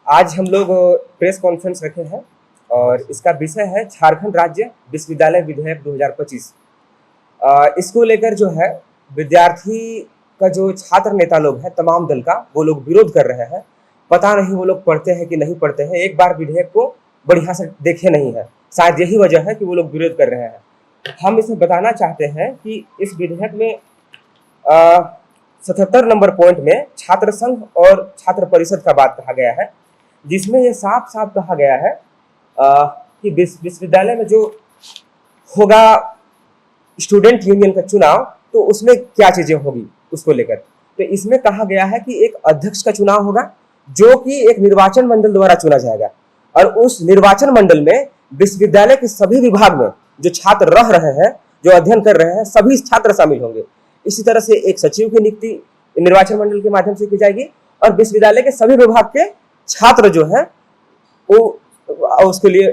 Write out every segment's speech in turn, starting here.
आज हम लोग प्रेस कॉन्फ्रेंस रखे हैं और इसका विषय है झारखंड राज्य विश्वविद्यालय विधेयक 2025। इसको लेकर जो है विद्यार्थी का जो छात्र नेता लोग हैं तमाम दल का वो लोग विरोध कर रहे हैं। पता नहीं वो लोग पढ़ते हैं कि नहीं पढ़ते हैं, एक बार विधेयक को बढ़िया से देखे नहीं है, शायद यही वजह है कि वो लोग विरोध कर रहे हैं। हम इसमें बताना चाहते हैं कि इस विधेयक में 77 नंबर पॉइंट में छात्र संघ और छात्र परिषद का बात कहा गया है, जिसमें ये साफ साफ कहा गया है कि विश्वविद्यालय में जो होगा स्टूडेंट यूनियन का चुनाव, तो उसमें क्या चीजें होगी उसको लेकर। तो इसमें कहा गया है कि एक अध्यक्ष का चुनाव होगा जो कि एक निर्वाचन मंडल द्वारा चुना जाएगा, और उस निर्वाचन मंडल में विश्वविद्यालय के सभी विभाग में जो छात्र रह रहे हैं, जो अध्ययन कर रहे हैं, सभी छात्र शामिल होंगे। इसी तरह से एक सचिव की नियुक्ति निर्वाचन मंडल के माध्यम से की जाएगी और विश्वविद्यालय के सभी विभाग के छात्र जो है वो उसके लिए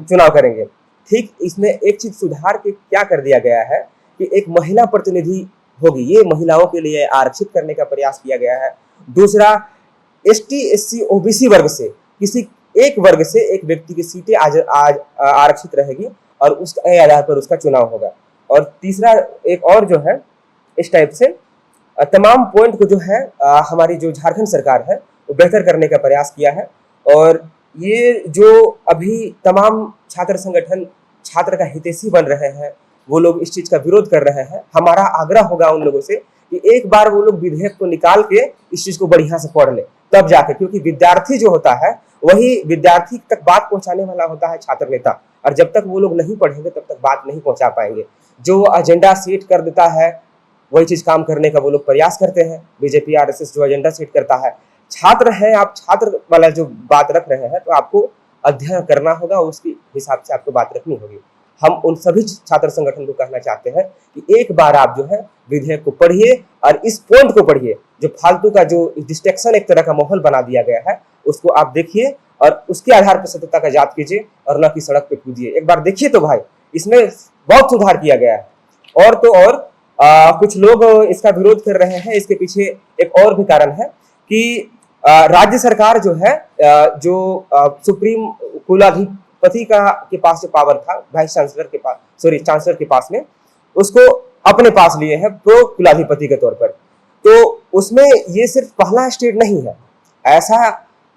चुनाव करेंगे। ठीक इसमें एक चीज सुधार के क्या कर दिया गया है कि एक महिला प्रतिनिधि होगी, ये महिलाओं के लिए आरक्षित करने का प्रयास किया गया है। दूसरा, एसटी एससी ओबीसी वर्ग से किसी एक वर्ग से एक व्यक्ति की सीटें आज आरक्षित रहेगी और उसके आधार पर उसका चुनाव होगा। और तीसरा एक और जो है इस टाइप से तमाम पॉइंट को जो है हमारी जो झारखंड सरकार है वो बेहतर करने का प्रयास किया है। और ये जो अभी तमाम छात्र संगठन छात्र का हितैषी बन रहे हैं, वो लोग इस चीज का विरोध कर रहे हैं। हमारा आग्रह होगा उन लोगों से कि एक बार वो लोग विधेयक को निकाल के इस चीज को बढ़िया से पढ़ ले, तब जाके, क्योंकि विद्यार्थी जो होता है वही विद्यार्थी तक बात पहुंचाने वाला होता है छात्र नेता, और जब तक वो लोग नहीं पढ़ेंगे तब तक बात नहीं पहुंचा पाएंगे। जो एजेंडा सेट कर देता है वही चीज काम करने का वो लोग प्रयास करते हैं। बीजेपी आरएसएस जो एजेंडा सेट करता है, छात्र है, आप छात्र वाला जो बात रख रहे हैं, तो आपको अध्ययन करना होगा, उसके हिसाब से आपको बात रखनी होगी। हम उन सभी छात्र संगठन को कहना चाहते हैं कि एक बार आप जो है विधेयक को पढ़िए और इस पॉइंट को पढ़िए, जो फालतू का जो डिस्ट्रैक्शन एक तरह का माहौल बना दिया गया है उसको आप देखिए और उसके आधार पर सत्यता का जांच कीजिए और न कि सड़क पे कूदिए। एक बार देखिए तो भाई इसमें बहुत सुधार किया गया है। और तो और कुछ लोग इसका विरोध कर रहे हैं, इसके पीछे एक और भी कारण है कि राज्य सरकार जो है जो सुप्रीम कुलाधिपति के पास जो पावर था, वाइस चांसलर के पास, चांसलर के पास में, उसको अपने पास लिए हैं प्रो कुलाधिपति के तौर पर। तो उसमें ये सिर्फ पहला स्टेट नहीं है, ऐसा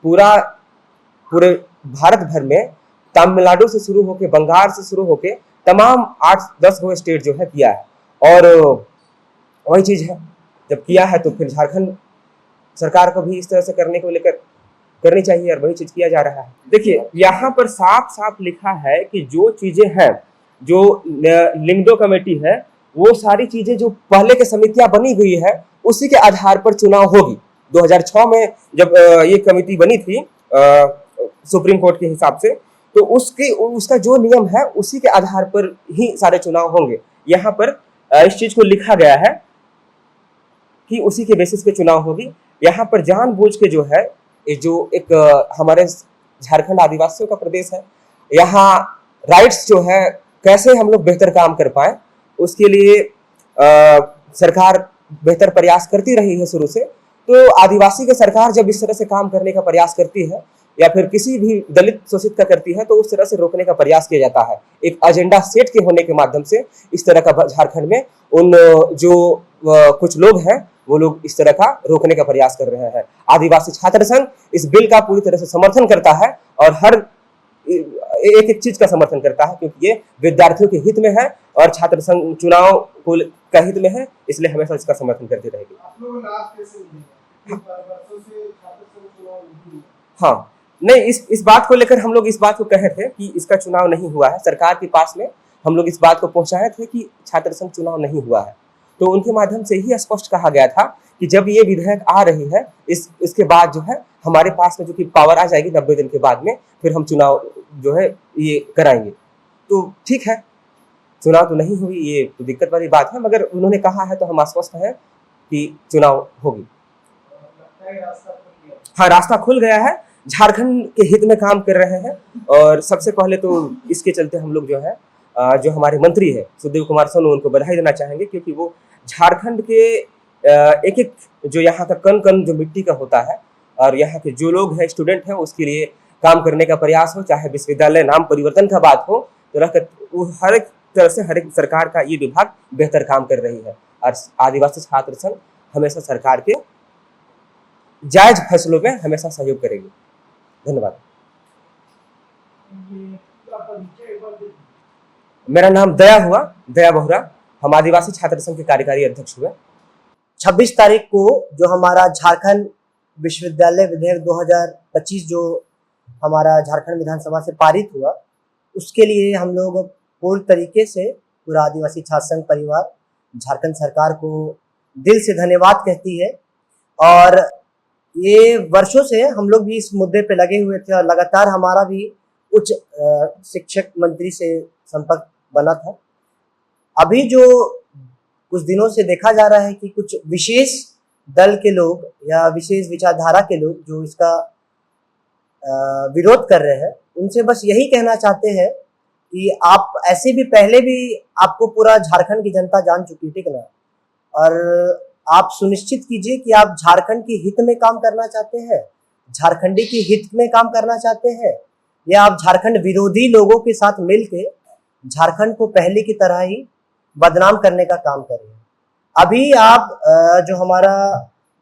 पूरे भारत भर में तमिलनाडु से शुरू होके, बंगाल से शुरू होके तमाम 8-10 गो स्टेट जो है किया है। और वही चीज है, जब किया है तो फिर झारखंड सरकार को भी इस तरह से करने को लेकर करनी चाहिए, और वही चीज किया जा रहा है। देखिए यहाँ पर साफ साफ लिखा है कि जो चीजें हैं, जो लिंगडो कमेटी है, वो सारी चीजें जो पहले के समितियां बनी हुई है उसी के आधार पर चुनाव होगी। 2006 में जब ये कमेटी बनी थी सुप्रीम कोर्ट के हिसाब से, तो उसका जो नियम है उसी के आधार पर ही सारे चुनाव होंगे। यहाँ पर इस चीज को लिखा गया है कि उसी के बेसिस पे चुनाव होगी। यहाँ पर जानबूझ के जो है जो एक हमारे झारखंड आदिवासियों का प्रदेश है, यहाँ राइट्स जो है कैसे हम लोग बेहतर काम कर पाए, उसके लिए सरकार बेहतर प्रयास करती रही है शुरू से। तो आदिवासी की सरकार जब इस तरह से काम करने का प्रयास करती है या फिर किसी भी दलित शोषित का करती है, तो उस तरह से रोकने का प्रयास किया जाता है। एक एजेंडा सेट के होने के माध्यम से इस तरह का झारखंड में उन जो कुछ लोग हैं वो लोग इस तरह का रोकने का प्रयास कर रहे हैं। आदिवासी छात्र संघ इस बिल का पूरी तरह से समर्थन करता है और हर एक चीज का समर्थन करता है, क्योंकि ये विद्यार्थियों के हित में है और छात्र संघ चुनाव का हित में है, इसलिए हमेशा इसका समर्थन करती रहेगी। हाँ, नहीं, इस बात को लेकर हम लोग इस बात को कहे थे कि इसका चुनाव नहीं हुआ है। सरकार के पास में हम लोग इस बात को पहुंचाए थे कि छात्र संघ चुनाव नहीं हुआ है, तो उनके माध्यम से ही स्पष्ट कहा गया था कि जब ये विधेयक आ रही है इसके बाद जो है हमारे पास में जो कि पावर आ जाएगी 90 दिन के बाद में, फिर हम चुनाव जो है ये कराएंगे। तो ठीक है, चुनाव तो नहीं हुई, ये तो दिक्कत वाली बात है, मगर उन्होंने कहा है तो हम आश्वस्त हैं कि चुनाव होगी। हाँ, रास्ता खुल गया है, झारखंड के हित में काम कर रहे हैं। और सबसे पहले तो इसके चलते हम लोग जो है जो हमारे मंत्री है सुदेव कुमार सोनू, उनको बधाई देना चाहेंगे, क्योंकि वो झारखंड के एक जो यहाँ का कण कण जो मिट्टी का होता है और यहाँ के जो लोग हैं, स्टूडेंट हैं, उसके लिए काम करने का प्रयास हो। चाहे विश्वविद्यालय नाम परिवर्तन का बात हो, तो हर एक तरह से हर एक सरकार का ये विभाग बेहतर काम कर रही है। और आदिवासी छात्र संघ हमेशा सरकार के जायज फैसलों में हमेशा सहयोग करेगी। धन्यवाद। मेरा नाम दया बोहरा। हम आदिवासी छात्र संघ के कार्यकारी अध्यक्ष हुए। 26 तारीख को जो हमारा झारखंड विश्वविद्यालय विधेयक 2025 जो हमारा झारखंड विधानसभा से पारित हुआ, उसके लिए हम लोग पूर्ण तरीके से पूरा आदिवासी छात्र संघ परिवार झारखंड सरकार को दिल से धन्यवाद कहती है। और ये वर्षों से हम लोग भी इस मुद्दे पे लगे हुए थे और लगातार हमारा भी उच्च शिक्षक मंत्री से संपर्क बना था। अभी जो कुछ दिनों से देखा जा रहा है कि कुछ विशेष दल के लोग या विशेष विचारधारा के लोग जो इसका विरोध कर रहे हैं, उनसे बस यही कहना चाहते हैं कि आप ऐसे भी पहले भी आपको पूरा झारखंड की जनता जान चुकी है, ठीक ना। और आप सुनिश्चित कीजिए कि आप झारखंड के हित में काम करना चाहते हैं, झारखंडी के हित में काम करना चाहते हैं, या आप झारखंड विरोधी लोगों के साथ मिलके झारखंड को पहले की तरह ही बदनाम करने का काम कर रहे हैं। अभी आप जो हमारा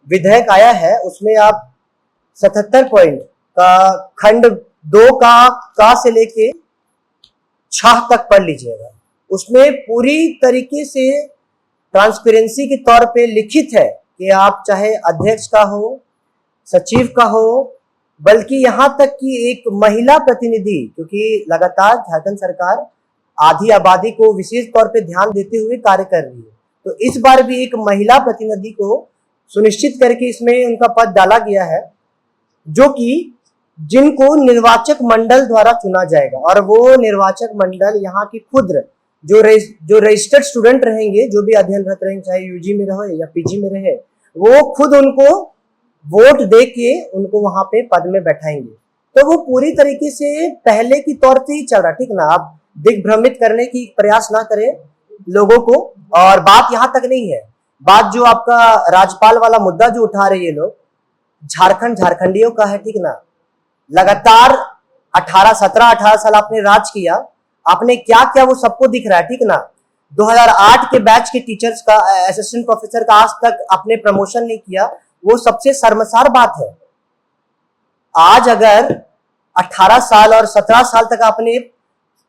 विधेयक आया है उसमें आप 77 पॉइंट का खंड 2 का से लेके 6 तक पढ़ लीजिएगा। उसमें पूरी तरीके से ट्रांसपेरेंसी के तौर पे लिखित है कि आप चाहे अध्यक्ष का हो, सचिव का हो, बल्कि यहाँ तक कि एक महिला प्रतिनिधि, क्योंकि लगातार झारखंड सरकार आधी आबादी को विशेष तौर पे ध्यान देते हुए कार्य कर रही है, तो इस बार भी एक महिला प्रतिनिधि को सुनिश्चित करके इसमें उनका पद डाला गया है, जो कि जिनको निर्वाचक मंडल द्वारा चुना जाएगा। और वो निर्वाचक मंडल यहाँ की खुद जो रजिस्टर्ड स्टूडेंट रहेंगे, जो भी अध्ययनरत रहेंगे, चाहे यूजी में रहे या पीजी में रहे, वो खुद उनको वोट दे के उनको वहां पे पद में बैठाएंगे। तो वो पूरी तरीके से पहले की तौर से ही चल रहा, ठीक ना। आप दिग्भ्रमित करने की प्रयास ना करें लोगों को। और बात यहाँ तक नहीं है, बात जो आपका राज्यपाल वाला मुद्दा जो उठा रहे ये लोग, झारखंड झारखंडियों का है, ठीक ना। लगातार 17-18 साल आपने राज किया, आपने क्या किया वो सबको दिख रहा है, ठीक ना। 2008 के बैच के टीचर्स का, असिस्टेंट प्रोफेसर का आज तक आपने प्रमोशन नहीं किया, वो सबसे शर्मसार बात है। आज अगर 18 साल और 17 साल तक आपने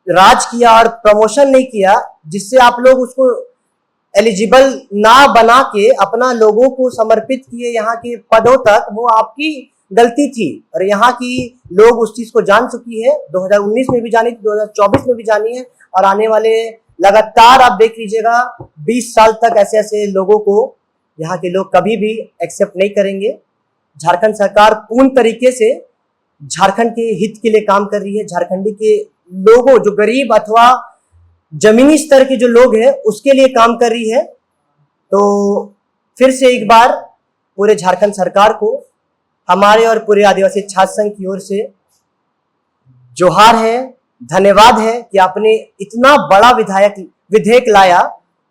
राज किया और प्रमोशन नहीं किया, जिससे आप लोग उसको एलिजिबल ना बना के अपना लोगों को समर्पित किए यहाँ के पदों तक, वो आपकी गलती थी। और यहाँ की लोग उस चीज को जान चुकी है, 2019 में भी जानी थी, 2024 में भी जानी है, और आने वाले लगातार आप देख लीजिएगा 20 साल तक ऐसे ऐसे लोगों को यहाँ के लोग कभी भी एक्सेप्ट नहीं करेंगे। झारखंड सरकार पूर्ण तरीके से झारखंड के हित के लिए काम कर रही है। झारखंडी के लोगों, जो गरीब अथवा जमीनी स्तर के जो लोग हैं, उसके लिए काम कर रही है। तो फिर से एक बार पूरे झारखंड सरकार को हमारे और पूरे आदिवासी छात्र संघ की ओर से जोहार है, धन्यवाद है कि आपने इतना बड़ा विधेयक लाया,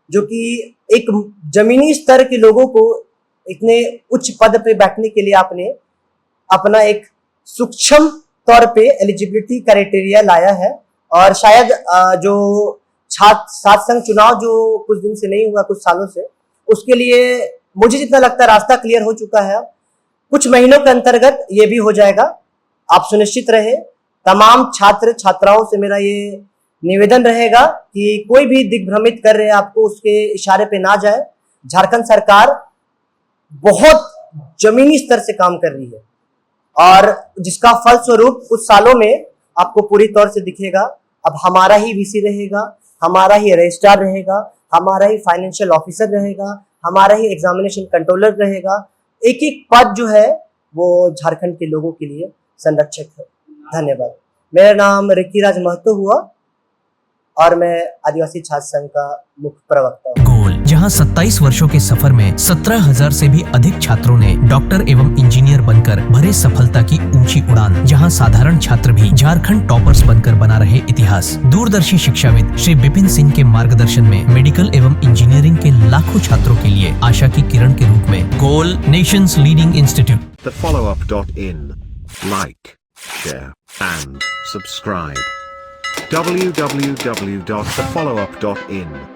जो कि एक जमीनी स्तर के लोगों को इतने उच्च पद पे बैठने के लिए आपने अपना एक सूक्ष्म तौर पे एलिजिबिलिटी क्राइटेरिया लाया है। और शायद जो छात्र संघ चुनाव जो कुछ दिन से नहीं हुआ, कुछ सालों से, उसके लिए मुझे जितना लगता है रास्ता क्लियर हो चुका है। कुछ महीनों के अंतर्गत ये भी हो जाएगा। आप सुनिश्चित रहे। तमाम छात्र छात्राओं से मेरा ये निवेदन रहेगा कि कोई भी दिग्भ्रमित कर रहे हैं आपको, उसके इशारे पे ना जाए। झारखंड सरकार बहुत जमीनी स्तर से काम कर रही है, और जिसका फलस्वरूप कुछ सालों में आपको पूरी तौर से दिखेगा। अब हमारा ही वीसी रहेगा, हमारा ही रजिस्ट्रार रहेगा, हमारा ही फाइनेंशियल ऑफिसर रहेगा, हमारा ही एग्जामिनेशन कंट्रोलर रहेगा। एक एक पद जो है वो झारखंड के लोगों के लिए संरक्षक है। धन्यवाद। मेरा नाम रिक्कीराज महतो हुआ। और मैं आदिवासी छात्र संघ का मुख्य प्रवक्ता हूँ। गोल, जहां 27 वर्षों के सफर में 17,000 से भी अधिक छात्रों ने डॉक्टर एवं इंजीनियर बनकर भरे सफलता की ऊंची उड़ान, जहां साधारण छात्र भी झारखंड टॉपर्स बनकर बना रहे इतिहास। दूरदर्शी शिक्षाविद श्री विपिन सिंह के मार्गदर्शन में मेडिकल एवं इंजीनियरिंग के लाखों छात्रों के लिए आशा की किरण के रूप में goal, nation's leading institute. thefollowup.in. Like, share, and subscribe. www.thefollowup.in